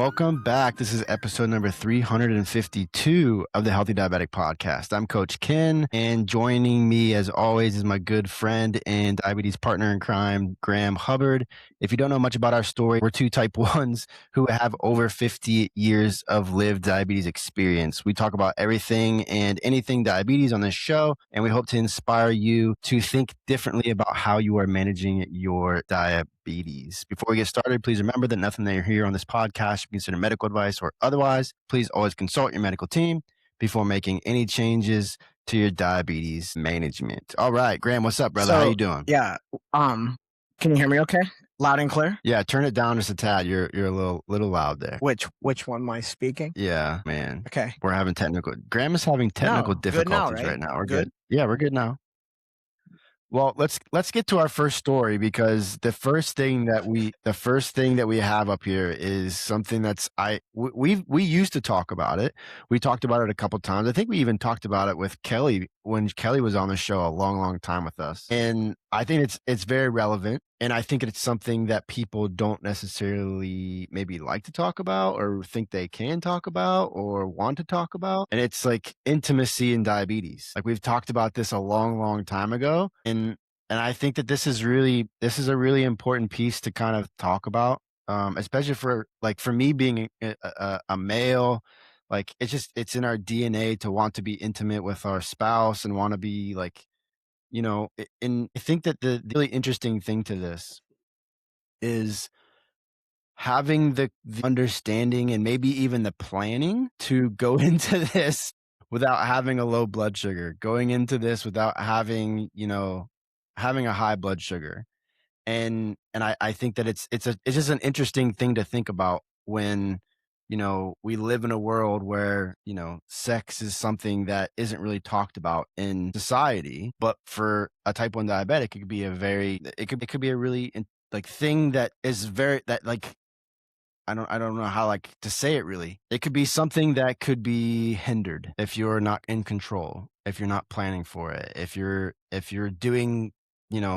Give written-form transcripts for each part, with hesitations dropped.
Welcome back. This is episode number 352 of the Healthy Diabetic Podcast. I'm Coach Ken, and joining me as always is my good friend and diabetes partner in crime, Graham Hubbard. If you don't know much about our story, we're two type 1s who have over 50 years of lived diabetes experience. We talk about everything and anything diabetes on this show, and we hope to inspire you to think differently about how you are managing your diabetes. Before we get started, please remember that nothing that you hear on this podcast should be considered medical advice or otherwise. Please always consult your medical team before making any changes to your diabetes management. All right, Graham, what's up, brother? How you doing? Yeah. Can you hear me okay? Loud and clear? Yeah, turn it down just a tad. You're a little loud there. Which one am I speaking? Yeah, man. Okay. We're having Graham is having technical difficulties now, right? now. We're good. Yeah, we're good now. Well, let's get to our first story, because the first thing that we have up here is something that's we used to talk about it. We talked about it a couple times. I think we even talked about it with Kelly when Kelly was on the show a long time with us. And I think it's very relevant, and I think it's something that people don't necessarily maybe like to talk about or think they can talk about or want to talk about. And it's like intimacy in diabetes. Like, we've talked about this a long time ago, and I think that this is a really important piece to kind of talk about, especially for me being a male. Like, it's in our DNA to want to be intimate with our spouse and want to be like, and I think that the really interesting thing to this is having the understanding and maybe even the planning to go into this without having a low blood sugar, going into this without having a high blood sugar. And I think that it's just an interesting thing to think about when, we live in a world where, sex is something that isn't really talked about in society. But for a type 1 diabetic, it could be it could be a really thing that is very, that like, I don't know how to say it really. It could be something that could be hindered if you're not in control, if you're not planning for it, if you're doing,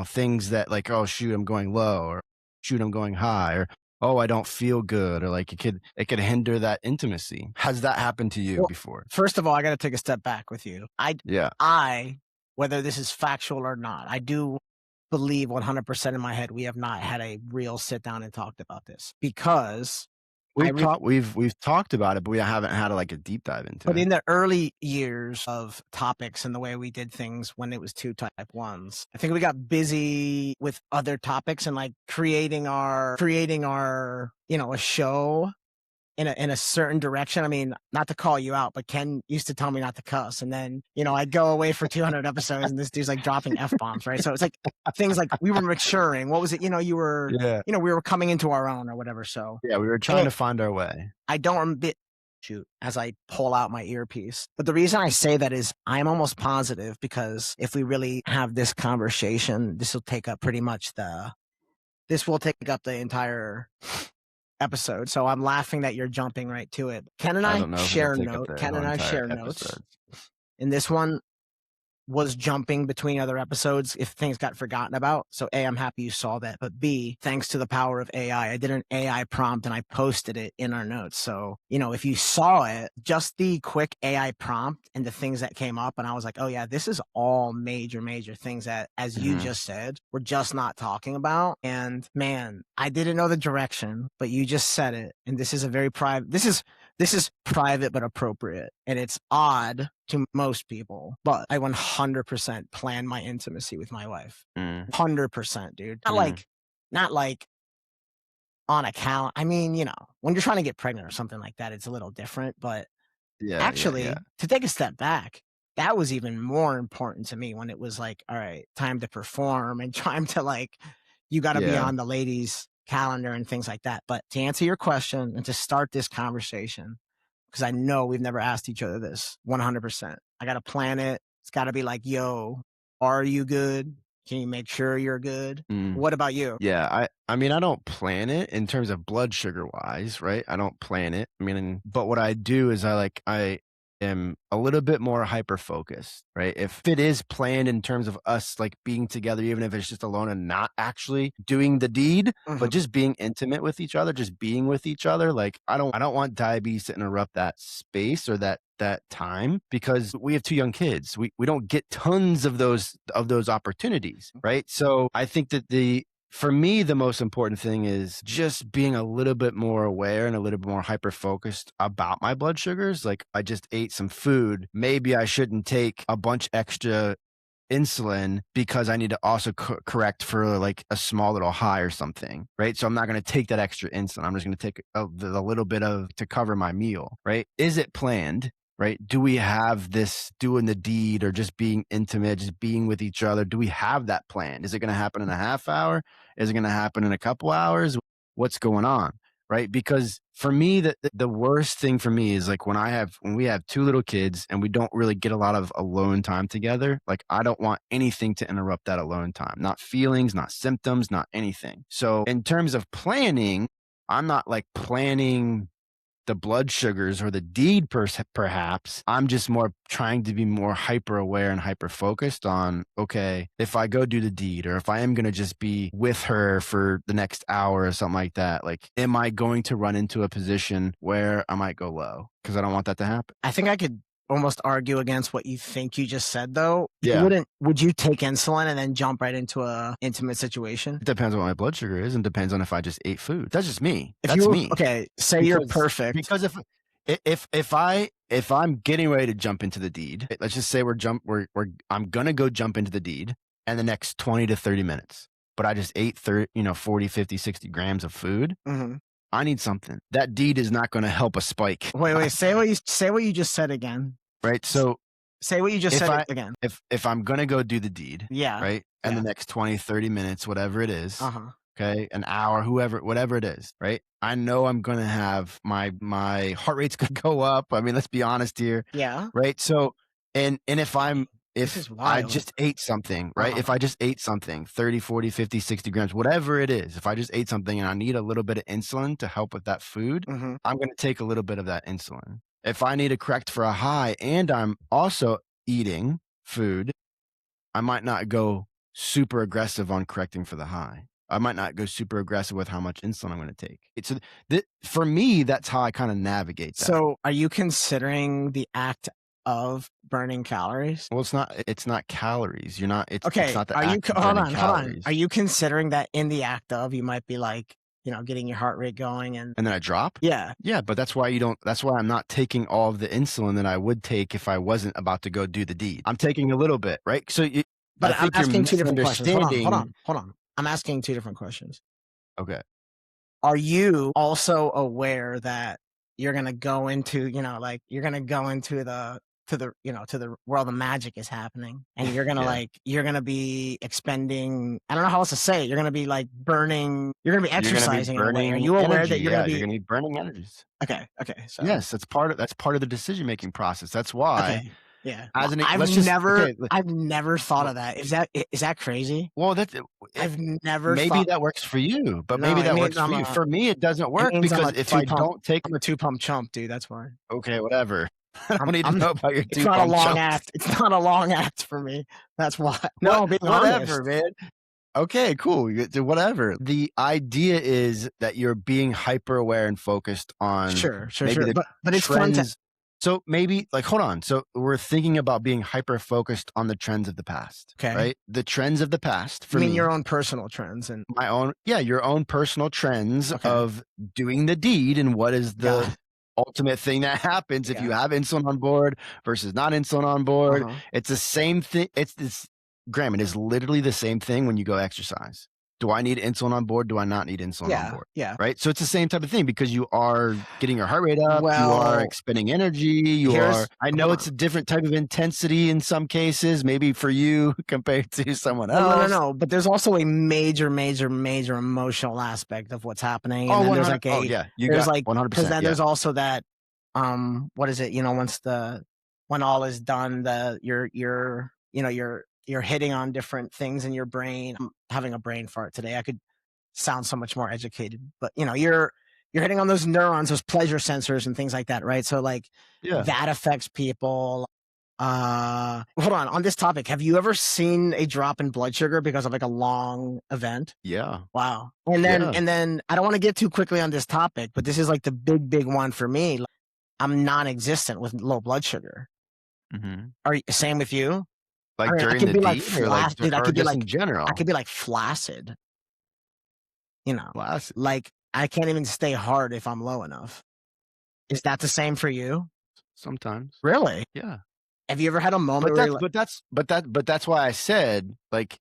things that like, oh shoot, I'm going low, or shoot, I'm going high, or oh, I don't feel good, or like it could hinder that intimacy. Has that happened to you before? First of all, I got to take a step back with you. I, whether this is factual or not, I do believe 100% in my head we have not had a real sit down and talked about this, because we've talked about it, but we haven't had a deep dive into it. But in the early years of topics and the way we did things when it was two type 1s, I think we got busy with other topics and creating our a show in a certain direction. I mean, not to call you out, but Ken used to tell me not to cuss, and then I'd go away for 200 episodes and this dude's dropping F-bombs, right? So it's things we were maturing. What was it? We were coming into our own or whatever. So yeah, we were trying to find our way. I don't shoot as I pull out my earpiece. But the reason I say that is I'm almost positive, because if we really have this conversation, this will take up the entire episode. So I'm laughing that you're jumping right to it. Ken and I share notes. And this one was jumping between other episodes if things got forgotten about. So A, I'm happy you saw that. But B, thanks to the power of AI, I did an AI prompt and I posted it in our notes. So, if you saw it, just the quick AI prompt and the things that came up, and I was like, oh yeah, this is all major things that, as you just said, we're just not talking about. And man, I didn't know the direction, but you just said it. And this is a very private, this is private but appropriate, and it's odd to most people, but I 100% plan my intimacy with my wife. 100%, dude. Not like on a calendar. I mean, when you're trying to get pregnant or something like that, it's a little different. But to take a step back, that was even more important to me when it was all right, time to perform and time to you got to be on the ladies' calendar and things like that. But to answer your question and to start this conversation, because I know we've never asked each other this, 100%. I got to plan it. It's got to be yo, are you good? Can you make sure you're good? What about you? Yeah, I mean, I don't plan it in terms of blood sugar wise, right? I don't plan it. I mean, but what I do is if am a little bit more hyper focused, right? If it is planned in terms of us like being together, even if it's just alone and not actually doing the deed, but just being intimate with each other, just being with each other, like I don't want diabetes to interrupt that space or that time, because we have 2 young kids. We don't get tons of those opportunities, right? So I think that for me, the most important thing is just being a little bit more aware and a little bit more hyper focused about my blood sugars. Like I just ate some food. Maybe I shouldn't take a bunch extra insulin because I need to also correct for like a small little high or something, right? So I'm not going to take that extra insulin. I'm just going to take the little bit of to cover my meal, right? Is it planned? Right? Do we have this doing the deed or just being intimate, just being with each other? Do we have that plan? Is it going to happen in a half hour? Is it going to happen in a couple hours? What's going on? Right? Because for me, the worst thing for me is like when we have 2 little kids and we don't really get a lot of alone time together. Like I don't want anything to interrupt that alone time, not feelings, not symptoms, not anything. So in terms of planning, I'm not like planning the blood sugars or the deed perhaps. I'm just more trying to be more hyper aware and hyper focused on, okay, if I go do the deed or if I am going to just be with her for the next hour or something like that, like, am I going to run into a position where I might go low? Because I don't want that to happen. I think I could almost argue against what you think you just said, though. Yeah. Would you take insulin and then jump right into a intimate situation? It depends on what my blood sugar is and depends on if I just ate food. That's just me. That's me. Okay, say you're perfect. Because if I'm getting ready to jump into the deed, let's just say I'm gonna go jump into the deed in the next 20 to 30 minutes, but I just ate 40, 50, 60 grams of food. I need something. That deed is not going to help a spike. Wait. Say what you just said again. Right. So say what you just said again. If I'm going to go do the deed, yeah, right, in the next 20, 30 minutes, whatever it is, okay, an hour, whatever it is, right, I know I'm going to have my heart rate's going to go up. I mean, let's be honest here. Yeah. Right. So, if I just ate something, right? If I just ate something, 30, 40, 50, 60 grams, whatever it is, if I just ate something and I need a little bit of insulin to help with that food, I'm going to take a little bit of that insulin. If I need to correct for a high and I'm also eating food, I might not go super aggressive on correcting for the high. I might not go super aggressive with how much insulin I'm going to take. For me, that's how I kind of navigate that. So are you considering the act of burning calories? Well, it's not calories. You're not, it's not the act of burning calories. Are you considering that in the act of, you might be like, getting your heart rate going and then I drop? Yeah. Yeah, but that's why I'm not taking all of the insulin that I would take if I wasn't about to go do the deed. I'm taking a little bit, right? So but I'm asking 2 different questions. Hold on. I'm asking 2 different questions. Okay. Are you also aware that you're going to go into, you're going to go into to the world of magic is happening, and you're gonna you're gonna be expending, I don't know how else to say it, you're gonna be like burning, you're gonna be exercising in a way. Are you aware that you're gonna be burning energies? Okay. So yes, that's part of the decision making process. That's why. Okay. Yeah. I've never thought of that. Is that crazy? Well, I've never maybe that works for you, but maybe that works for you. For me, it doesn't work because if I don't take, I'm a 2-pump chump, dude. That's why. Okay, whatever. I don't need to know about your 2-pump It's not a long act. It's not a long act for me. That's why. No, whatever, man. Okay, cool. Whatever. The idea is that you're being hyper aware and focused on sure. But it's fun to. So maybe hold on. So we're thinking about being hyper focused on the trends of the past. Okay. Right? The trends of the past for me. Your own personal trends and my own. Yeah, your own personal trends of doing the deed and what is the ultimate thing that happens if you have insulin on board versus not insulin on board. It's the same thing. Graham, it is literally the same thing when you go exercise. Do I need insulin on board? Do I not need insulin on board? Yeah. Right. So it's the same type of thing because you are getting your heart rate up. You are expending energy. I know it's a different type of intensity in some cases, maybe for you compared to someone else. No. But there's also a major emotional aspect of what's happening. And then there's like you got 100%. Because then there's also that, what is it? When all is done, you're hitting on different things in your brain. I'm having a brain fart today. I could sound so much more educated, but you're you're hitting on those neurons, those pleasure sensors and things like that, right? So like that affects people. Hold on this topic. Have you ever seen a drop in blood sugar because of like a long event? Yeah. Wow. And then I don't want to get too quickly on this topic, but this is like the big one for me. Like, I'm non-existent with low blood sugar. Mm-hmm. Are you same with you? Like I during could the be like deed, or like, dude, I or could be just like in general? I could be like flaccid. You know, Flaccid. like I can't even stay hard if I'm low enough. Is that the same for you? Sometimes. Really? Yeah. Have you ever had a moment where but that's why I said, like,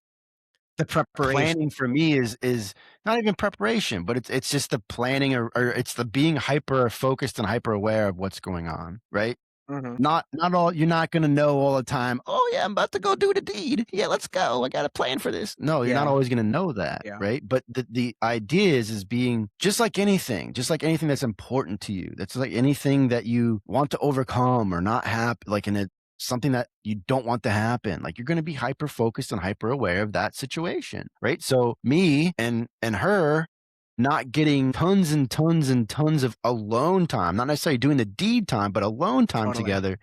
the preparation planning for me is not even preparation, but it's just the planning, or it's the being hyper focused and hyper aware of what's going on, right? Mhm. Not all, you're not gonna know all the time, "Oh, yeah, I'm about to go do the deed. Yeah, let's go. I got a plan for this." No, you're not always gonna know that, right? But the idea is being just like anything that's important to you. That's like anything that you want to overcome or not happen, like in something that you don't want to happen. Like, you're gonna be hyper focused and hyper aware of that situation, right? So me and her not getting tons and tons and tons of alone time, not necessarily doing the deed time, but alone time together.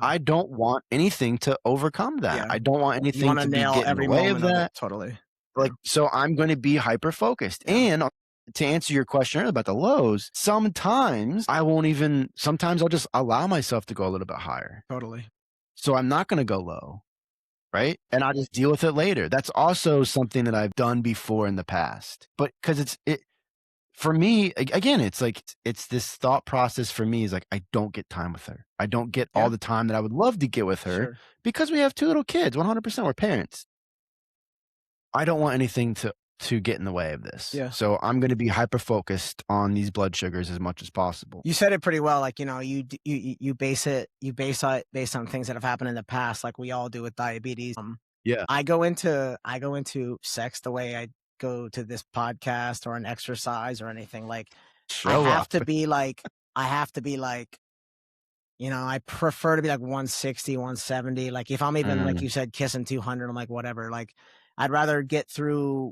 I don't want anything to overcome that. Yeah. I don't want anything to be getting in the way of that. Totally. Like, so I'm going to be hyper focused. And to answer your question earlier about the lows, sometimes I'll just allow myself to go a little bit higher. Totally. So I'm not going to go low. Right. And I'll just deal with it later. That's also something that I've done before in the past, but because for me, again, it's like, it's this thought process for me is like, I don't get time with her. I don't get all the time that I would love to get with her because we have 2 little kids. 100%, we're parents. I don't want anything to get in the way of this. Yeah. So I'm going to be hyper focused on these blood sugars as much as possible. You said it pretty well. Like, you base it based on things that have happened in the past, like we all do with diabetes. Yeah. I go into sex the way I go to this podcast or an exercise or anything. Like, I have to be like, I prefer to be like 160, 170. Like, if I'm even, like you said, kissing 200, I'm like, whatever. Like, I'd rather get through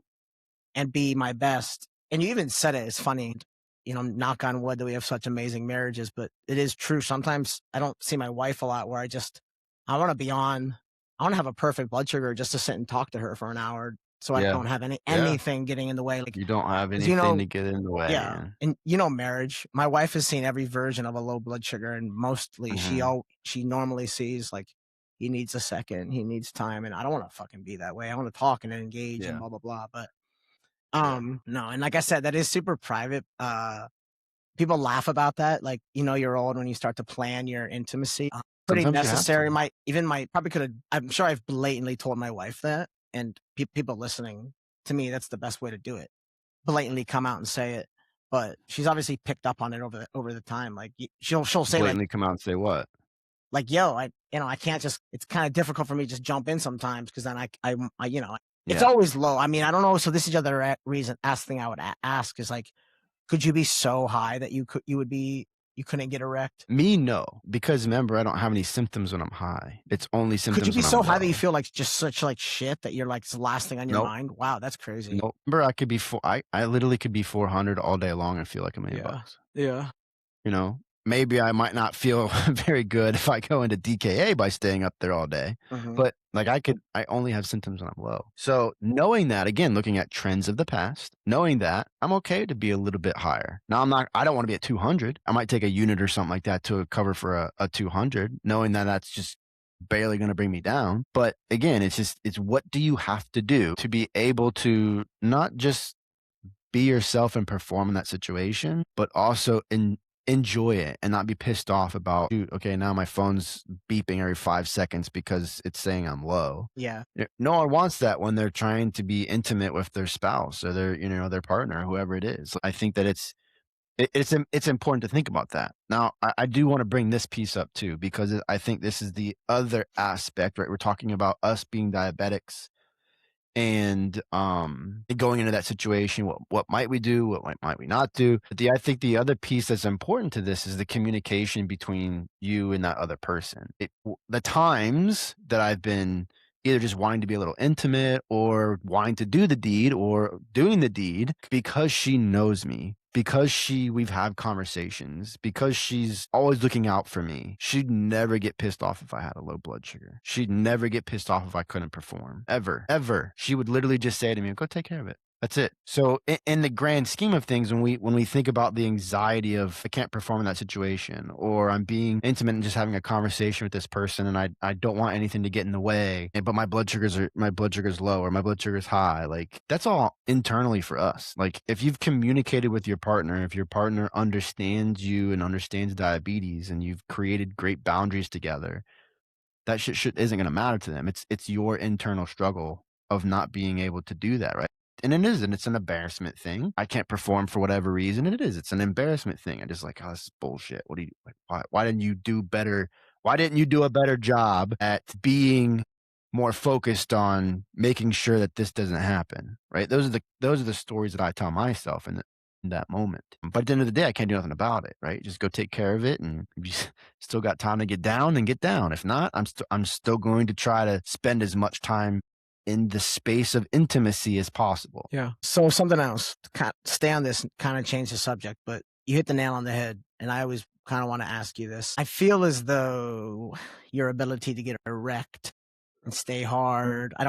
and be my best. And you even said it. It's funny, knock on wood that we have such amazing marriages, but it is true. Sometimes I don't see my wife a lot where I want to have a perfect blood sugar just to sit and talk to her for an hour. So I don't have anything getting in the way. Like, you don't have anything to get in the way. Yeah. Man. And marriage, my wife has seen every version of a low blood sugar, and mostly she normally sees like, he needs a second, he needs time. And I don't want to fucking be that way. I want to talk and engage and blah, blah, blah. But no. And like I said, that is super private. People laugh about that. Like, you're old when you start to plan your intimacy. Pretty necessary. I'm sure I've blatantly told my wife that, and people listening to me, that's the best way to do it. Blatantly come out and say it. But she's obviously picked up on it over the time. Like, she'll say blatantly like, come out and say what? Like, yo, I can't just. It's kind of difficult for me to just jump in sometimes, because then it's always low. I mean, I don't know. So this is the other thing I would ask is like, could you be so high that you couldn't get erect? Me, no, because remember, I don't have any symptoms when I'm high. It's only symptoms. Could you be when so I'm high low. that you feel like just such like shit that you're like, it's the last thing on your mind? Wow, that's crazy. Nope. Remember, I could be I literally could be 400 all day long and feel like $1 million. Yeah. Maybe I might not feel very good if I go into DKA by staying up there all day, but like I only have symptoms when I'm low. So knowing that, again, looking at trends of the past, knowing that, I'm okay to be a little bit higher. Now I don't want to be at 200. I might take a unit or something like that to cover for a 200, knowing that that's just barely going to bring me down. But again, it's what do you have to do to be able to not just be yourself and perform in that situation, but also enjoy it and not be pissed off about, dude, okay, now my phone's beeping every 5 seconds because it's saying I'm low. Yeah. No one wants that when they're trying to be intimate with their spouse or their partner, whoever it is. I think that it's important to think about that. Now, I do want to bring this piece up too, because I think this is the other aspect, right? We're talking about us being diabetics and going into that situation. What might we do? What might we not do? But I think the other piece that's important to this is the communication between you and that other person. The times that I've been either just wanting to be a little intimate or wanting to do the deed or doing the deed because she knows me we've had conversations, because she's always looking out for me, she'd never get pissed off if I had a low blood sugar. She'd never get pissed off if I couldn't perform. Ever. Ever. She would literally just say to me, go take care of it. That's it. So in the grand scheme of things, when we think about the anxiety of I can't perform in that situation, or I'm being intimate and just having a conversation with this person, and I don't want anything to get in the way, but my blood sugar's low or my blood sugar's high, like that's all internally for us. Like if you've communicated with your partner, if your partner understands you and understands diabetes, and you've created great boundaries together, that shit isn't going to matter to them. It's your internal struggle of not being able to do that, right? And it is, and it's an embarrassment thing. I can't perform for whatever reason, and it is. It's an embarrassment thing. I just like, oh, this is bullshit. What do you like? Why didn't you do better? Why didn't you do a better job at being more focused on making sure that this doesn't happen? Right? Those are the stories that I tell myself in that moment. But at the end of the day, I can't do nothing about it, right? Just go take care of it, and if you still got time to get down, then get down. If not, I'm still going to try to spend as much time in the space of intimacy as possible. Yeah. So something else, stay on this, kind of change the subject, but you hit the nail on the head, and I always kind of want to ask you this. I feel as though your ability to get erect and stay hard, I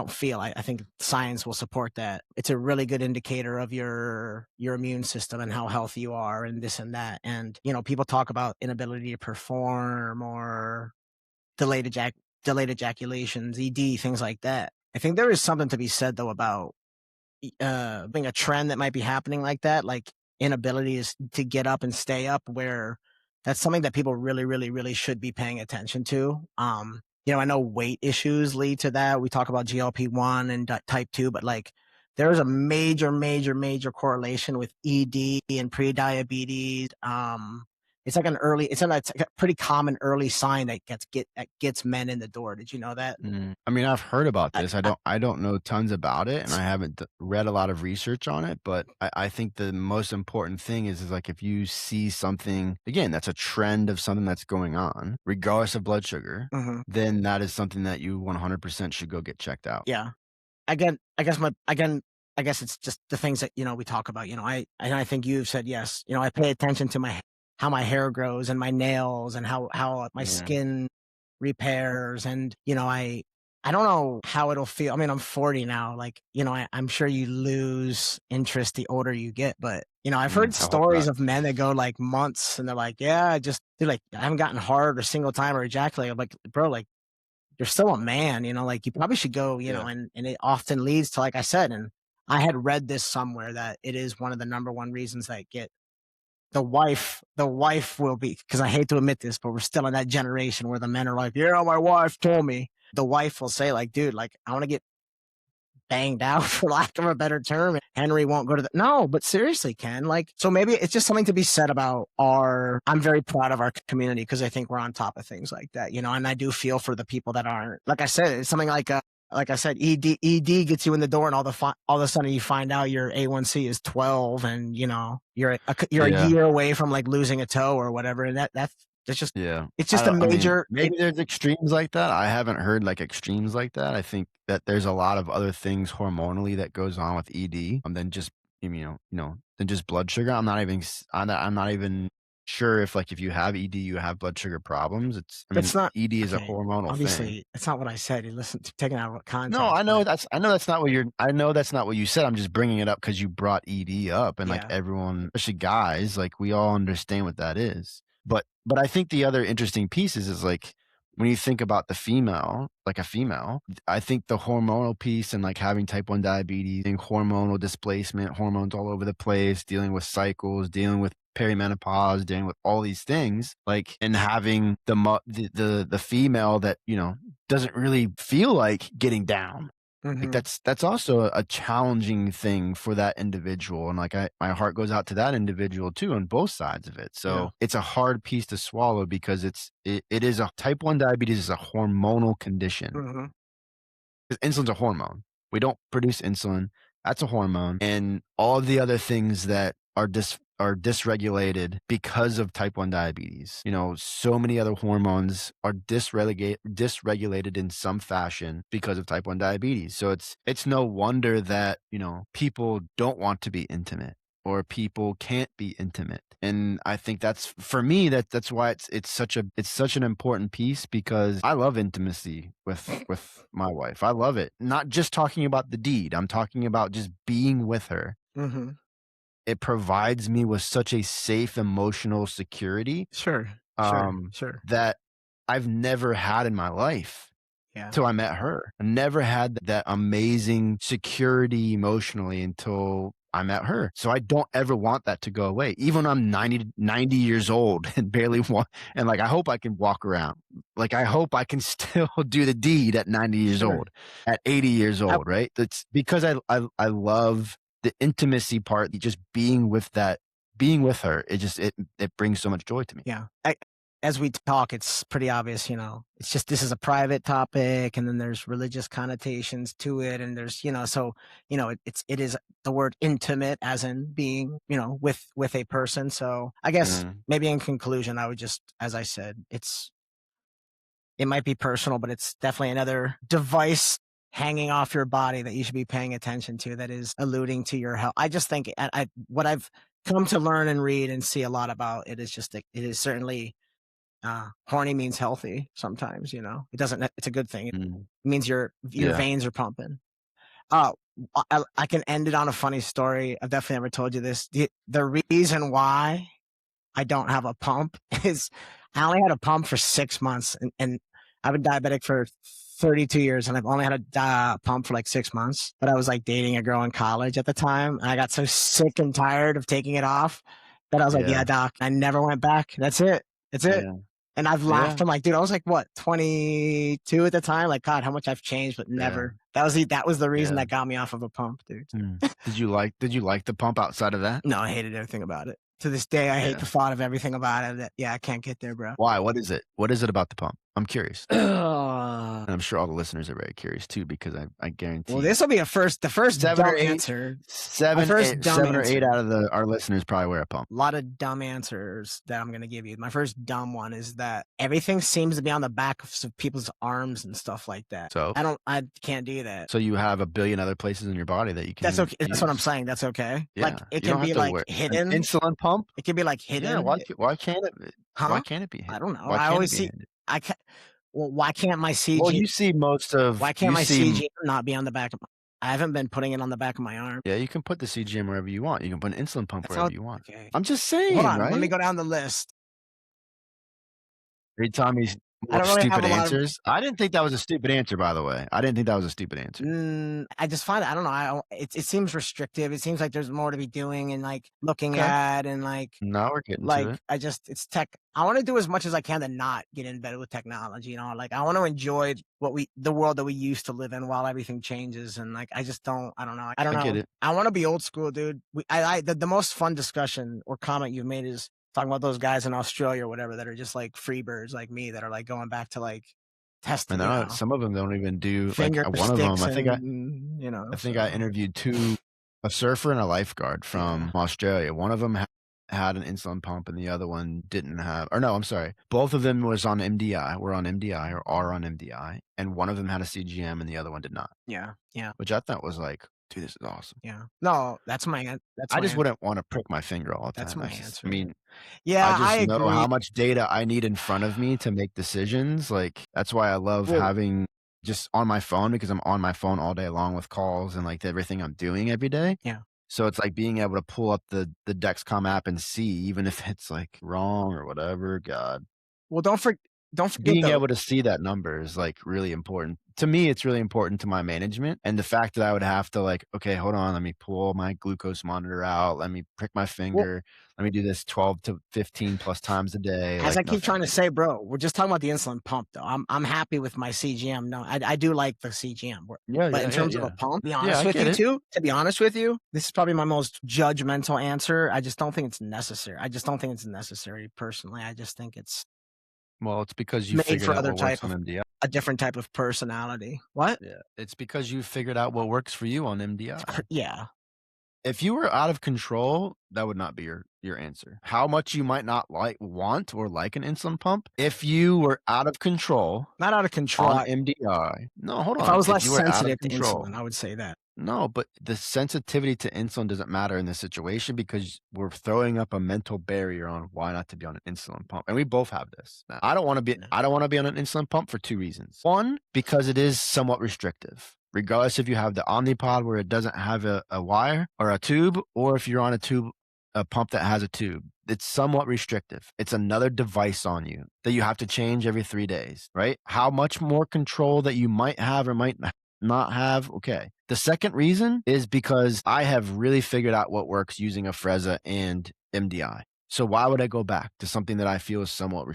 think science will support that. It's a really good indicator of your immune system and how healthy you are and this and that. And, people talk about inability to perform or delayed ejaculations, ED, things like that. I think there is something to be said though about being a trend that might be happening like that, like inability is to get up and stay up, where that's something that people really, really, really should be paying attention to. I know weight issues lead to that. We talk about GLP-1 and type 2, but like there's a major, major, major correlation with ED and pre-diabetes. It's like it's a pretty common early sign that gets men in the door. Did you know that? I mean, I've heard about this. I don't know tons about it, and I haven't read a lot of research on it. But I think the most important thing is like if you see something again, that's a trend of something that's going on, regardless of blood sugar, then that is something that you 100% should go get checked out. Yeah. I guess it's just the things that we talk about. I think you've said yes. I pay attention to how my hair grows and my nails and how my skin repairs. And, I don't know how it'll feel. I mean, I'm 40 now. Like, I'm sure you lose interest the older you get. But, I've heard stories of men that go like months and they're like, yeah, they're like, I haven't gotten hard or single time or ejaculate. I'm like, bro, like, you're still a man, like you probably should go, and it often leads to, like I said, and I had read this somewhere that it is one of the number one reasons that get the wife will be, because I hate to admit this, but we're still in that generation where the men are like, yeah, my wife told me. The wife will say like, dude, like I want to get banged out for lack of a better term. Henry won't go to no, but seriously, Ken, like, so maybe it's just something to be said about I'm very proud of our community because I think we're on top of things like that, and I do feel for the people that aren't. Like I said, it's something like I said, ED gets you in the door, and all of a sudden you find out your A1C is 12, and you're a year away from like losing a toe or whatever, and that's just it's just a major. Maybe there's extremes like that. I haven't heard like extremes like that. I think that there's a lot of other things hormonally that goes on with ED, than just than just blood sugar. I'm not even sure if you have ED, you have blood sugar problems. ED is a hormonal obviously thing. It's not what I said. You listen to taking out of context. No, I know that's not what you said. I'm just bringing it up because you brought ED up, and like everyone, especially guys, like we all understand what that is. But I think the other interesting piece is like when you think about a female, I think the hormonal piece and like having type 1 diabetes and hormonal displacement, hormones all over the place, dealing with cycles, dealing with perimenopause, dealing with all these things, like, and having the female that, doesn't really feel like getting down. Like that's also a challenging thing for that individual. And like my heart goes out to that individual too on both sides of it. So it's a hard piece to swallow because it is a type 1 diabetes is a hormonal condition. Because insulin's a hormone. We don't produce insulin. That's a hormone. And all of the other things that are dysregulated because of type 1 diabetes. So many other hormones are dysregulated in some fashion because of type 1 diabetes. So it's no wonder that, people don't want to be intimate. or people can't be intimate. And I think that's for me that's why it's such an important piece because I love intimacy with my wife. I love it. Not just talking about the deed. I'm talking about just being with her. Mm-hmm. It provides me with such a safe emotional security Sure. that I've never had in my life. Yeah. Till I met her. I never had that amazing security emotionally until I met her. So I don't ever want that to go away. Even when I'm 90 years old and barely walk, and like I hope I can walk around. Like I hope I can still do the deed at 90 years Sure. old, at 80 years old, right? That's because I love the intimacy part, just being with her. It brings so much joy to me. Yeah. As we talk, it's pretty obvious, it's just this is a private topic, and then there's religious connotations to it, and there's, so it is the word intimate, as in being, with a person. So I guess maybe in conclusion, I would just, as I said, it might be personal, but it's definitely another device hanging off your body that you should be paying attention to that is alluding to your health. I just think what I've come to learn and read and see a lot about it is just it is certainly horny means healthy sometimes, it doesn't, it's a good thing. It means your veins are pumping. I can end it on a funny story. I've definitely never told you this. The reason why I don't have a pump is I only had a pump for 6 months, and I've been diabetic for 32 years, and I've only had a pump for like 6 months. But I was like dating a girl in college at the time, and I got so sick and tired of taking it off that I was like, yeah, doc, I never went back. That's it. Yeah. And I've laughed. I'm like, dude, I was like, what, 22 at the time? Like, God, how much I've changed, but never. Yeah. That was the reason that got me off of a pump, dude. Did you like the pump outside of that? No, I hated everything about it. To this day, I hate the thought of everything about it. I can't get there, bro. Why? What is it? What is it about the pump? I'm curious. And I'm sure all the listeners are very curious too, because I guarantee. Well, this will be the first seven dumb or eight, answer. Seven or eight out of our listeners probably wear a pump. A lot of dumb answers that I'm going to give you. My first dumb one is that everything seems to be on the back of people's arms and stuff like that. So I can't do that. So you have a billion other places in your body that you can. That's okay. Use. That's what I'm saying. That's okay. Yeah. Like it can be like hidden. An insulin pump. It can be like hidden. Yeah. Why can't it? Huh? Why can't it be hidden? I don't know. I always see. I can't. Well, why can't my CGM? Well, you see most of. Why can't my CGM not be on the back of? I haven't been putting it on the back of my arm. Yeah, you can put the CGM wherever you want. You can put an insulin pump wherever you want. Okay. I'm just saying. Hold on. Right? Let me go down the list. Every time he's stupid answers. I didn't think that was a stupid answer, by the way. I didn't think that was a stupid answer. I just find I don't know. It seems restrictive. It seems like there's more to be doing and like looking at and like. Now we're getting like to it. It's tech. I want to do as much as I can to not get in bed with technology. Like I want to enjoy the world that we used to live in while everything changes. And like I just don't. I don't know. I don't know. Get it. I want to be old school, dude. The most fun discussion or comment you've made is talking about those guys in Australia or whatever that are just like free birds like me that are like going back to like testing. Some of them don't even do like one of them. I think I interviewed a surfer and a lifeguard from Australia. One of them had an insulin pump and the other one didn't have. Or no, I'm sorry. Both of them was on MDI. Were on MDI or are on MDI, and one of them had a CGM and the other one did not. Yeah. Which I thought was like, dude, this is awesome. Yeah. No, that's my. I just wouldn't want to prick my finger all the time. That's my answer. I mean, yeah, I just know how much data I need in front of me to make decisions. Like that's why I love having just on my phone, because I'm on my phone all day long with calls and like everything I'm doing every day. Yeah. So it's like being able to pull up the Dexcom app and see, even if it's like wrong or whatever. God. Well, don't forget. Being able to see that number is like really important to me. It's really important to my management, and the fact that I would have to like, okay, hold on, let me pull my glucose monitor out, let me prick my finger, let me do this 12 to 15 plus times a day. As I keep trying to say, bro, we're just talking about the insulin pump, though. I'm happy with my CGM. No, I do like the CGM. But in terms of a pump, to be honest with you, this is probably my most judgmental answer. I just don't think it's necessary. Personally. I just think it's. Well, it's because you figured out what works on MDI. A different type of personality. What? Yeah, it's because you figured out what works for you on MDI. Yeah. If you were out of control, that would not be your answer. How much you might not want or like an insulin pump, if you were out of control Not out of control. on MDI. No, hold If I on. was If less you were out of sensitive to control. insulin, I would say that. No, but the sensitivity to insulin doesn't matter in this situation because we're throwing up a mental barrier on why not to be on an insulin pump. And we both have this. Now, I don't want to be on an insulin pump for 2 reasons. One, because it is somewhat restrictive. Regardless if you have the Omnipod where it doesn't have a wire or a tube, or if you're on a pump that has a tube, it's somewhat restrictive. It's another device on you that you have to change every 3 days, right? How much more control that you might have or might not have, okay. The second reason is because I have really figured out what works using Afrezza and MDI. So why would I go back to something that I feel is somewhat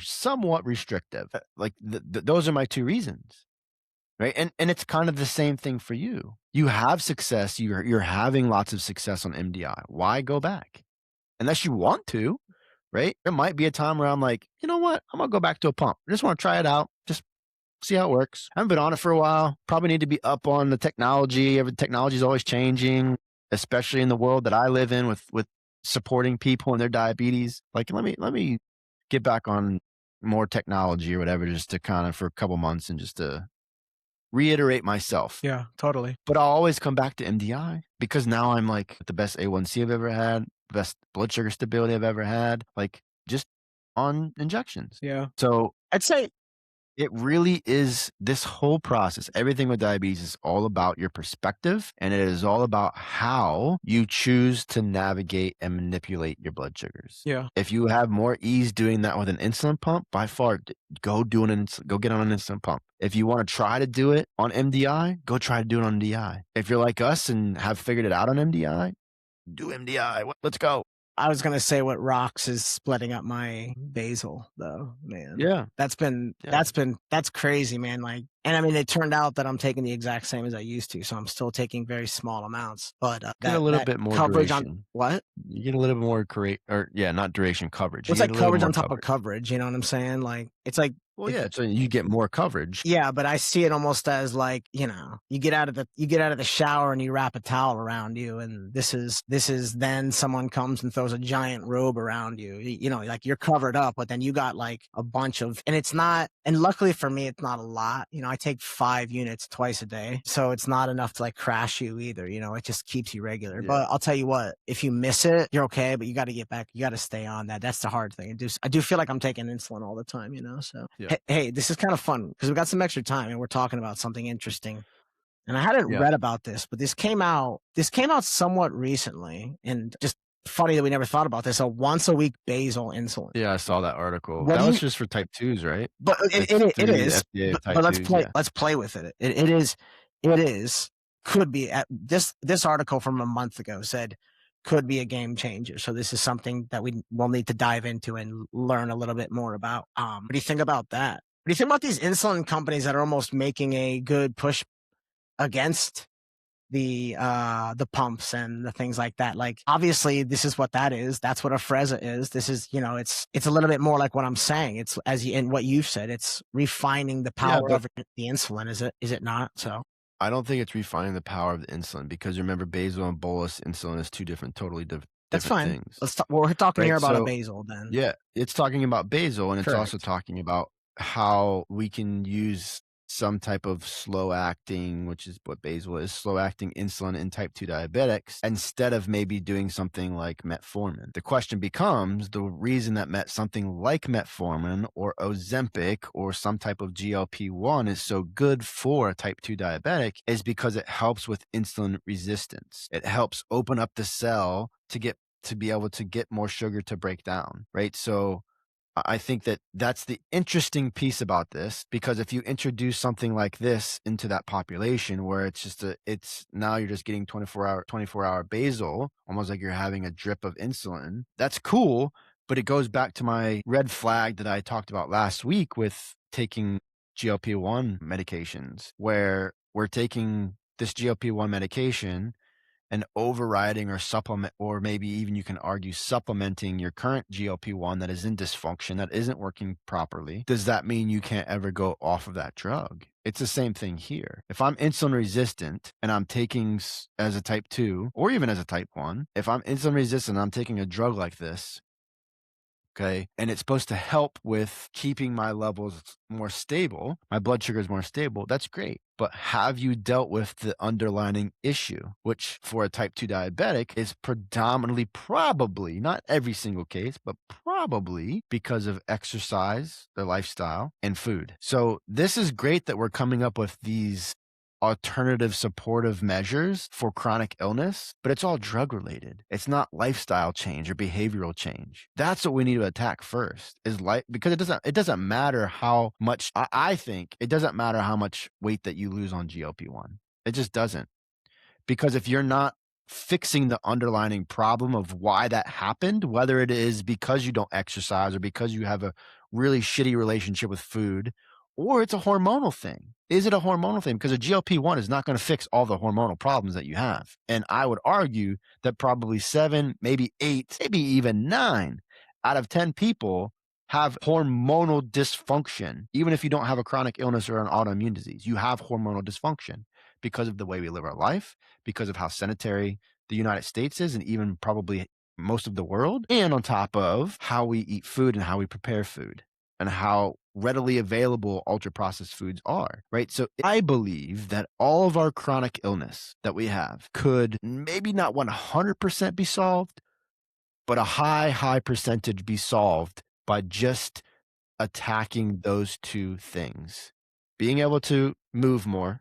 restrictive? Like those are my 2 reasons, right? And it's kind of the same thing for you. You have success. You're having lots of success on MDI. Why go back? Unless you want to, right? There might be a time where I'm like, you know what? I'm gonna go back to a pump. I just want to try it out. Just see how it works. I haven't been on it for a while. Probably need to be up on the technology. Every technology is always changing, especially in the world that I live in with supporting people and their diabetes. Like, let me get back on more technology or whatever, just to kind of for a couple months and just to reiterate myself. Yeah, totally. But I'll always come back to MDI because now I'm like the best A1C I've ever had, best blood sugar stability I've ever had, like just on injections. Yeah. So I'd say it really is this whole process. Everything with diabetes is all about your perspective, and it is all about how you choose to navigate and manipulate your blood sugars. Yeah. If you have more ease doing that with an insulin pump, by far, go get on an insulin pump. If you want to try to do it on MDI, go try to do it on MDI. If you're like us and have figured it out on MDI, do MDI. Let's go. I was gonna say what rocks is splitting up my basal though, man. Yeah. That's crazy, man. Like, and I mean, it turned out that I'm taking the exact same as I used to, so I'm still taking very small amounts. But get a little bit more coverage duration. on what? You get a little bit more not duration, coverage. It's like coverage on top of coverage. You know what I'm saying? Like, it's like, well, yeah, so you get more coverage. Yeah, but I see it almost as like, you know, you get out of the shower and you wrap a towel around you, and this is then someone comes and throws a giant robe around you. You know, like you're covered up, but then you got like a bunch of, and it's not, and luckily for me, it's not a lot. You know, I take 5 units twice a day, so it's not enough to like crash you either. You know, it just keeps you regular. Yeah. But I'll tell you what, if you miss it, you're okay, but you got to get back. You got to stay on that. That's the hard thing. I do feel like I'm taking insulin all the time, you know, so. Yeah. Hey, this is kind of fun because we got some extra time and we're talking about something interesting. And I hadn't read about this, but this came out somewhat recently, and just funny that we never thought about this. A once a week basal insulin. Yeah, I saw that article. That was just for type 2s, right? But it is. But let's play with it. It is could be at this article from a month ago said could be a game changer. So this is something that we will need to dive into and learn a little bit more about. What do you think about that? What do you think about these insulin companies that are almost making a good push against the pumps and the things like that? Like, obviously this is what that is. That's what Afrezza is. This is, you know, it's a little bit more like what I'm saying. It's in what you've said, it's refining the power of the insulin. Is it not? So I don't think it's refining the power of the insulin because remember, basal and bolus insulin is 2 totally different That's fine. things. We're talking here about a basal then. Yeah, it's talking about basal, and it's also talking about how we can use some type of slow acting, which is what basal is, slow acting insulin in type 2 diabetics, instead of maybe doing something like metformin. The question becomes the reason that something like metformin or Ozempic or some type of GLP-1 is so good for a type 2 diabetic is because it helps with insulin resistance. It helps open up the cell to be able to get more sugar to break down, right? So I think that's the interesting piece about this, because if you introduce something like this into that population where it's now you're just getting 24-hour basal, almost like you're having a drip of insulin, that's cool. But it goes back to my red flag that I talked about last week with taking GLP-1 medications, where we're taking this GLP-1 medication and overriding or supplement, or maybe even you can argue supplementing your current GLP-1 that is in dysfunction, that isn't working properly, does that mean you can't ever go off of that drug? It's the same thing here. If I'm insulin resistant and I'm taking as a type 2 or even as a type 1, if I'm insulin resistant and I'm taking a drug like this, okay, and it's supposed to help with keeping my levels more stable, my blood sugar is more stable, that's great. But have you dealt with the underlying issue, which for a type 2 diabetic is predominantly, probably, not every single case, but probably because of exercise, their lifestyle, and food. So this is great that we're coming up with these alternative supportive measures for chronic illness, but it's all drug related. It's not lifestyle change or behavioral change. That's what we need to attack first, is because it doesn't matter how much, I think it doesn't matter how much weight that you lose on GLP-1. It just doesn't. Because if you're not fixing the underlying problem of why that happened, whether it is because you don't exercise or because you have a really shitty relationship with food, or it's a hormonal thing. Is it a hormonal thing? Because a GLP-1 is not going to fix all the hormonal problems that you have. And I would argue that probably 7, maybe 8, maybe even 9 out of 10 people have hormonal dysfunction. Even if you don't have a chronic illness or an autoimmune disease, you have hormonal dysfunction because of the way we live our life, because of how sedentary the United States is, and even probably most of the world, and on top of how we eat food and how we prepare food and how readily available ultra processed foods are, right? So I believe that all of our chronic illness that we have could maybe not 100% be solved, but a high percentage be solved by just attacking those two things. Being able to move more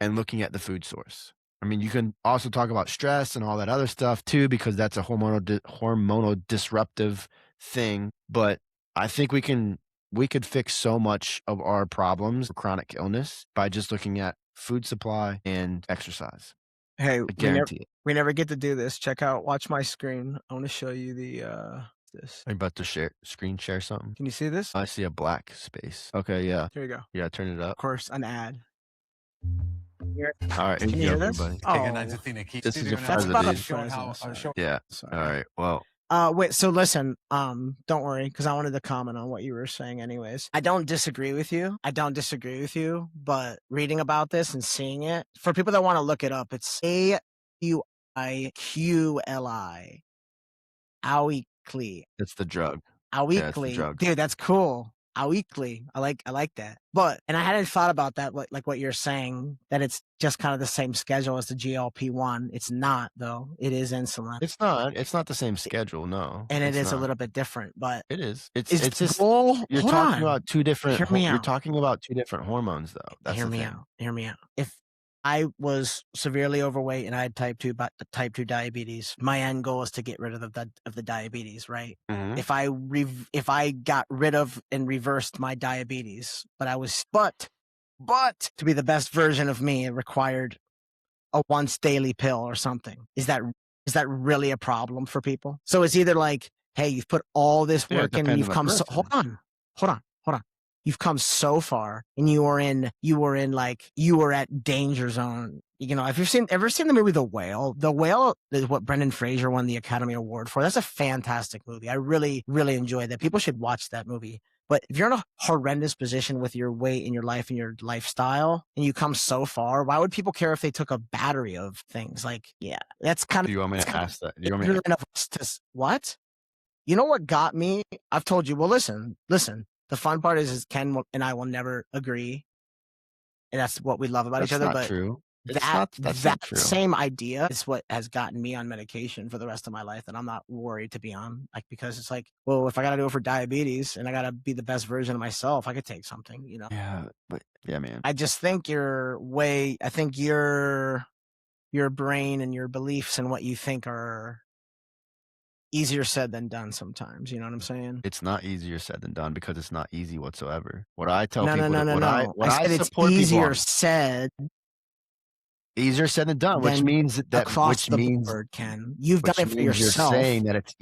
and looking at the food source. I mean, you can also talk about stress and all that other stuff too, because that's a hormonal disruptive thing. But I think we could fix so much of our problems, chronic illness, by just looking at food supply and exercise. Hey, we never get to do this. Watch my screen. I want to show you this. I'm about to screen share something. Can you see this? I see a black space. Okay, yeah. Here we go. Yeah, turn it up. Of course, an ad. All right, can you hear this? This is a president. Yeah. Sorry. All right. Well. Wait, so listen, don't worry, because I wanted to comment on what you were saying anyways. I don't disagree with you, but reading about this and seeing it, for people that want to look it up, it's AUIQLI. Awiqli. It's the drug. Awiqli. Yeah, dude, that's cool. Awiqli. I like that. But, and I hadn't thought about that, like what you're saying, that it's just kind of the same schedule as the GLP-1. It's not, though. It is insulin. It's not the same schedule, no. And it is a little bit different, but it is. It's just you're talking about two different. You're talking about two different hormones, though. That's Hear me out. If I was severely overweight and I had type 2 diabetes, my end goal is to get rid of the diabetes, right? Mm-hmm. If I got rid of and reversed my diabetes, but to be the best version of me, it required a once daily pill or something. Is that really a problem for people? So it's either like, hey, you've put all this work in and you've come so, hold on. You've come so far and you were at danger zone. You know, if you've ever seen the movie The Whale? The Whale is what Brendan Fraser won the Academy Award for. That's a fantastic movie. I really, really enjoyed that. People should watch that movie. But if you're in a horrendous position with your weight and your life and your lifestyle, and you come so far, why would people care if they took a battery of things? Like, yeah, that's kind of. Do you want me to ask that? Do you want me to what? You know what got me? I've told you. Well, listen. The fun part is Ken and I will never agree, and that's what we love about each other. But true. That same idea is what has gotten me on medication for the rest of my life, and I'm not worried to be on, like, because it's like, well, if I got to do it for diabetes and I got to be the best version of myself, I could take something, you know? Yeah, but yeah, man. I just think your brain and your beliefs and what you think are easier said than done sometimes. You know what I'm saying? It's not easier said than done because it's not easy whatsoever. What I tell people, I said it's easier said. Easier said than done, which means that across the board, Ken. You've done it for yourself. You're saying that it's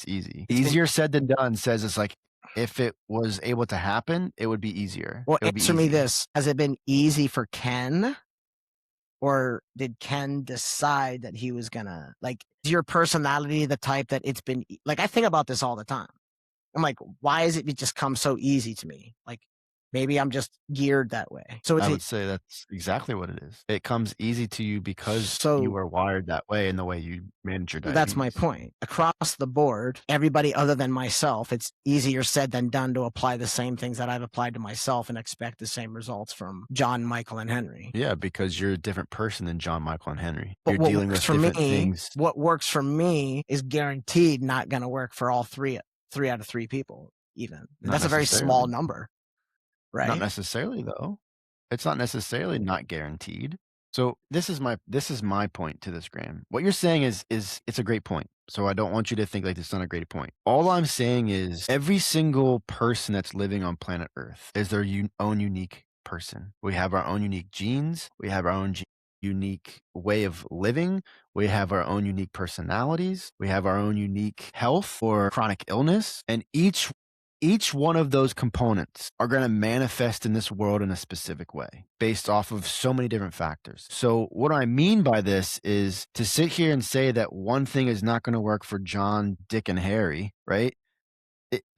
easy. Easier said than done says it's like, if it was able to happen, it would be easier. Well, answer me this. Has it been easy for Ken? Or did Ken decide that he was gonna, like, is your personality the type that it's been, like, I think about this all the time. I'm like, why is it just come so easy to me? Like, maybe I'm just geared that way. So I would say that's exactly what it is. It comes easy to you because you so are wired that way in the way you manage your that's my diabetes. point. Across the board, everybody other than myself, it's easier said than done to apply the same things that I've applied to myself and expect the same results from John, Michael, and Henry. Yeah, because you're a different person than John, Michael, and Henry. But You're what dealing works with for different me, things. what works for me is guaranteed not going to work for all three out of three people, even. And that's a very small number, right? Not necessarily, though. It's not necessarily not guaranteed. So this is my point to this, Graham. What you're saying is it's a great point. So I don't want you to think like it's not a great point. All I'm saying is every single person that's living on planet Earth is their own unique person. We have our own unique genes. We have our own unique way of living. We have our own unique personalities. We have our own unique health or chronic illness. And each one of those components are going to manifest in this world in a specific way based off of so many different factors. So what I mean by this is to sit here and say that one thing is not going to work for John, Dick, and Harry, right?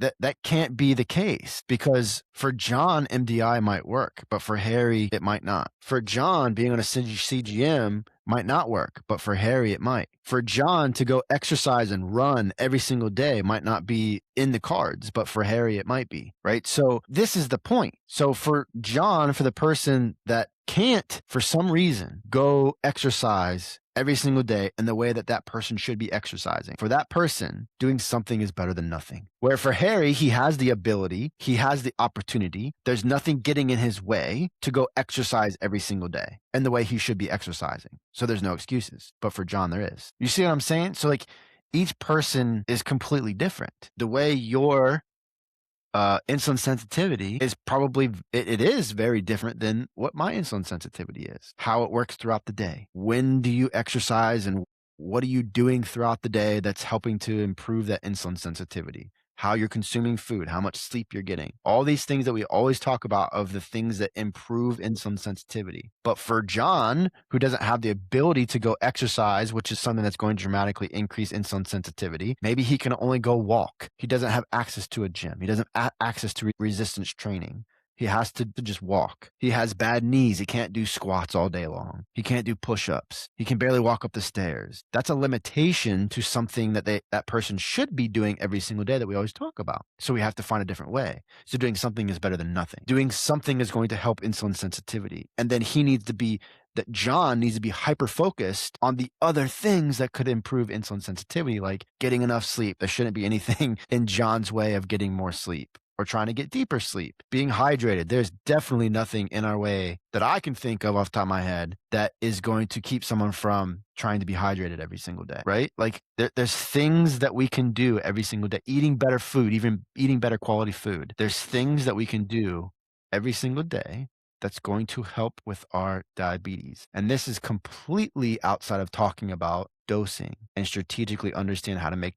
That can't be the case, because for John, MDI might work, but for Harry, it might not. For John, being on a CGM might not work, but for Harry, it might. For John to go exercise and run every single day might not be in the cards, but for Harry, it might be, right? So this is the point. So for John, for the person that can't, for some reason, go exercise every single day in the way that that person should be exercising, for that person, doing something is better than nothing. Where for Harry, he has the ability, he has the opportunity, there's nothing getting in his way to go exercise every single day and the way he should be exercising. So there's no excuses. But for John, there is. You see what I'm saying? So like each person is completely different. The way your insulin sensitivity is probably, it is very different than what my insulin sensitivity is, how it works throughout the day. When do you exercise and what are you doing throughout the day that's helping to improve that insulin sensitivity? How you're consuming food, how much sleep you're getting, all these things that we always talk about of the things that improve insulin sensitivity. But for John, who doesn't have the ability to go exercise, which is something that's going to dramatically increase insulin sensitivity, maybe he can only go walk. He doesn't have access to a gym. He doesn't have access to resistance training. He has to just walk. He has bad knees. He can't do squats all day long. He can't do push-ups. He can barely walk up the stairs. That's a limitation to something that that person should be doing every single day that we always talk about. So we have to find a different way. So doing something is better than nothing. Doing something is going to help insulin sensitivity. And then John needs to be hyper-focused on the other things that could improve insulin sensitivity, like getting enough sleep. There shouldn't be anything in John's way of getting more sleep, or trying to get deeper sleep, being hydrated. There's definitely nothing in our way that I can think of off the top of my head that is going to keep someone from trying to be hydrated every single day, right? Like there's things that we can do every single day, eating better food, even eating better quality food. There's things that we can do every single day that's going to help with our diabetes. And this is completely outside of talking about dosing and strategically understand how to make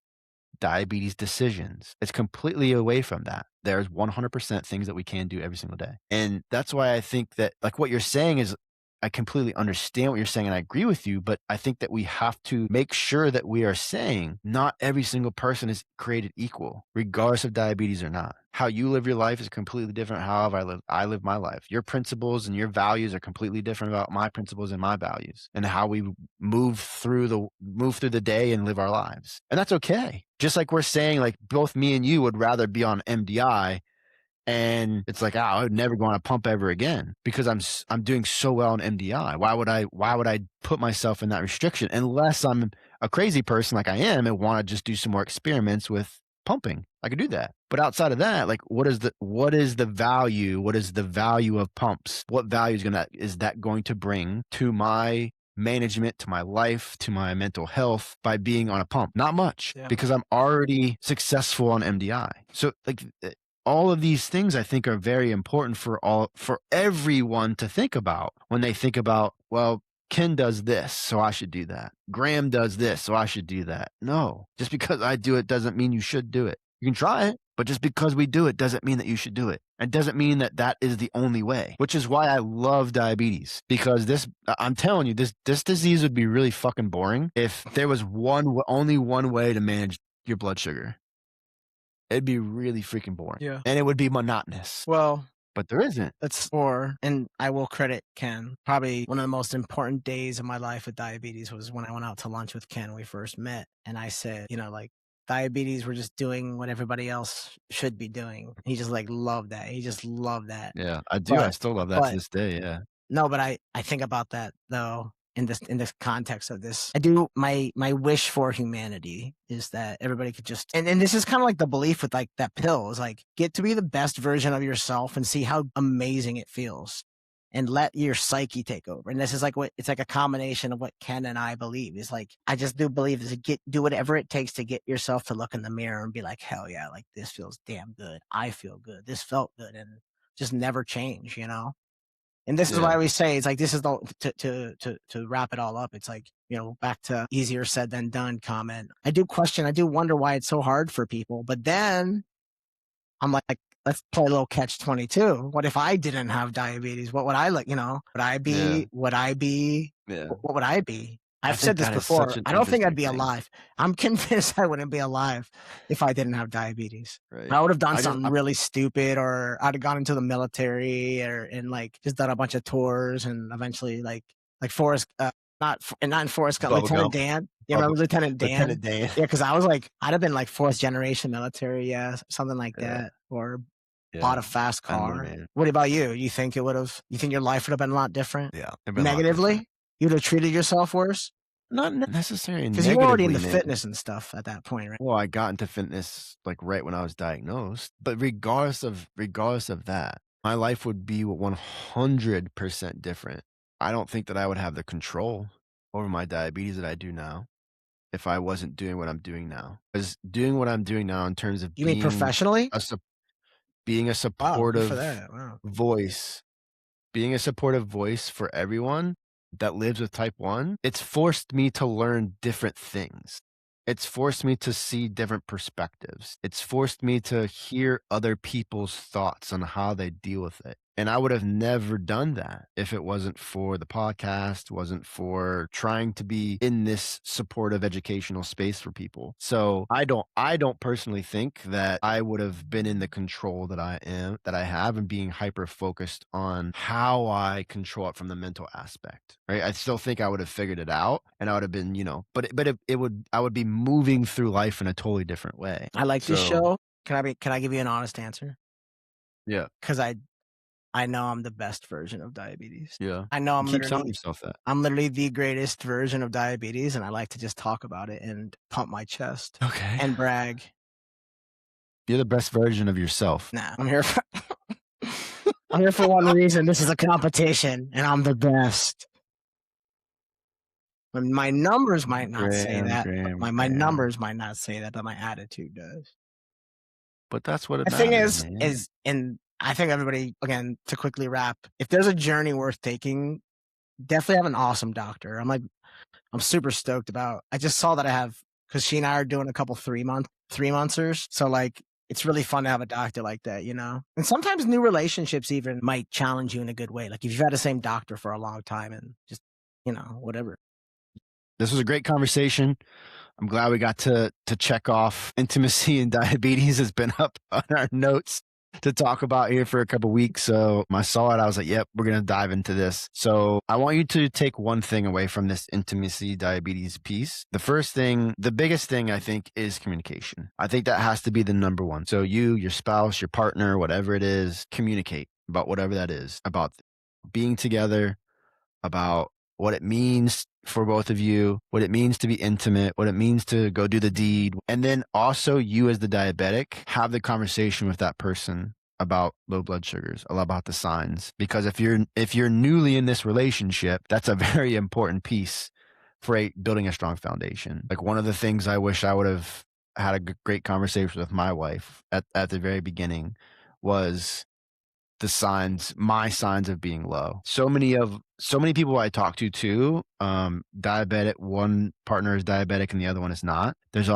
diabetes decisions. It's completely away from that. There's 100% things that we can do every single day. And that's why I think that, like, what you're saying is, I completely understand what you're saying and I agree with you, but I think that we have to make sure that we are saying not every single person is created equal, regardless of diabetes or not. How you live your life is completely different. How I live my life. Your principles and your values are completely different about my principles and my values, and how we move through the day and live our lives. And that's okay. Just like we're saying, like, both me and you would rather be on MDI, and it's like, I would never go on a pump ever again because I'm doing so well on MDI. Why would I put myself in that restriction unless I'm a crazy person like I am and want to just do some more experiments with pumping? I could do that. But outside of that, like, what is the value? What is the value of pumps? What value is that going to bring to my management, to my life, to my mental health by being on a pump? Not much, because I'm already successful on MDI. So, like, all of these things I think are very important for everyone to think about when they think about, well, Ken does this, so I should do that. Graham does this, so I should do that. No, just because I do it doesn't mean you should do it. You can try it. But just because we do it doesn't mean that you should do it. It doesn't mean that that is the only way, which is why I love diabetes, because I'm telling you, this disease would be really fucking boring if there was only one way to manage your blood sugar. It'd be really freaking boring. Yeah. And it would be monotonous. Well, but there isn't. And I will credit Ken. Probably one of the most important days of my life with diabetes was when I went out to lunch with Ken when we first met. And I said, like, diabetes, we're just doing what everybody else should be doing. He just loved that. He just loved that. Yeah, I do. I still love that to this day. Yeah. No, but I think about that though in this context of this. I do my wish for humanity is that everybody could just and this is kind of like the belief with that pill is get to be the best version of yourself and see how amazing it feels. And let your psyche take over. And this is it's like a combination of what Ken and I believe. Is I just do believe is do whatever it takes to get yourself to look in the mirror and be like, hell yeah, this feels damn good. I feel good. This felt good, and just never change, And this is why we say it's this is to wrap it all up. It's back to easier said than done comment. I do wonder why it's so hard for people. But then I'm like, let's play a little catch 22. What if I didn't have diabetes? What would I like? Would I be? Would I be? Yeah. What would I be? I've said this before. I don't think I'd be alive. I'm convinced I wouldn't be alive if I didn't have diabetes. Right. I would have done something really stupid, or I'd have gone into the military, and just done a bunch of tours, and eventually like Forrest, not in Forrest Gump, Lieutenant Dan. You remember Lieutenant Dan? Lieutenant Dan. Yeah, because I was I'd have been fourth generation military, something like that, or bought a fast car. What about you? You think you think your life would have been a lot different? Yeah. Negatively? You'd have treated yourself worse? Not necessarily. Because you were already into fitness and stuff at that point, right? Well, I got into fitness right when I was diagnosed. But regardless of that, my life would be 100% different. I don't think that I would have the control over my diabetes that I do now if I wasn't doing what I'm doing now. Because doing what I'm doing now in terms of you mean professionally, being a supportive voice, being a supportive voice for everyone that lives with type 1, it's forced me to learn different things. It's forced me to see different perspectives. It's forced me to hear other people's thoughts on how they deal with it. And I would have never done that if it wasn't for the podcast, wasn't for trying to be in this supportive educational space for people. So I don't personally think that I would have been in the control that I have, and being hyper focused on how I control it from the mental aspect, right? I still think I would have figured it out, and I would have been, I would be moving through life in a totally different way. I like this show. Can I give you an honest answer? Yeah. Because I know I'm the best version of diabetes. Yeah. I know keep telling yourself that. I'm literally the greatest version of diabetes, and I like to just talk about it and pump my chest. Okay. And brag. You're the best version of yourself. Nah, I'm here for one reason. This is a competition, and I'm the best. My numbers might not say that. My numbers might not say that, but my attitude does. But that's what it matters. The thing is, and I think everybody, again, to quickly wrap, if there's a journey worth taking, definitely have an awesome doctor. I'm super stoked about. I just saw that I have, because she and I are doing a couple 3-monthers. So it's really fun to have a doctor like that, And sometimes new relationships even might challenge you in a good way. If you've had the same doctor for a long time and just, whatever. This was a great conversation. I'm glad we got to check off intimacy and diabetes has been up on our notes to talk about here for a couple weeks. So I saw it. I was like, yep, we're going to dive into this. So I want you to take one thing away from this intimacy diabetes piece. The biggest thing I think is communication. I think that has to be the number one. So you, your spouse, your partner, whatever it is, communicate about whatever that is, about being together, about what it means for both of you, what it means to be intimate, what it means to go do the deed. And then also you as the diabetic, have the conversation with that person about low blood sugars, about the signs. Because if you're newly in this relationship, that's a very important piece for building a strong foundation. One of the things I wish I would have had a great conversation with my wife at the very beginning was my signs of being low. So many of so many people I talk to too, diabetic, one partner is diabetic and the other one is not. There's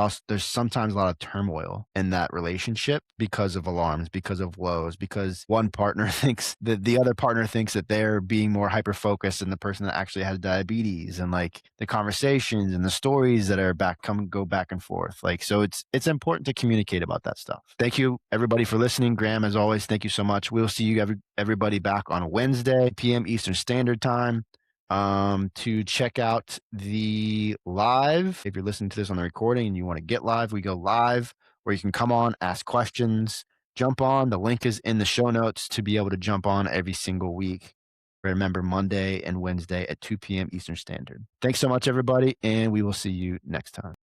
sometimes a lot of turmoil in that relationship because of alarms, because of lows, because one partner thinks that the other partner thinks that they're being more hyper focused than the person that actually has diabetes, and like the conversations and the stories that are go back and forth. Like, so it's important to communicate about that stuff. Thank you everybody for listening. Graham, as always, thank you so much. We'll see you everybody back on Wednesday, p.m. Eastern Standard Time, to check out the live. If you're listening to this on the recording and you want to get live, we go live where you can come on, ask questions, jump on. The link is in the show notes to be able to jump on every single week. Remember, Monday and Wednesday at 2 p.m. Eastern Standard. Thanks so much, everybody, and we will see you next time.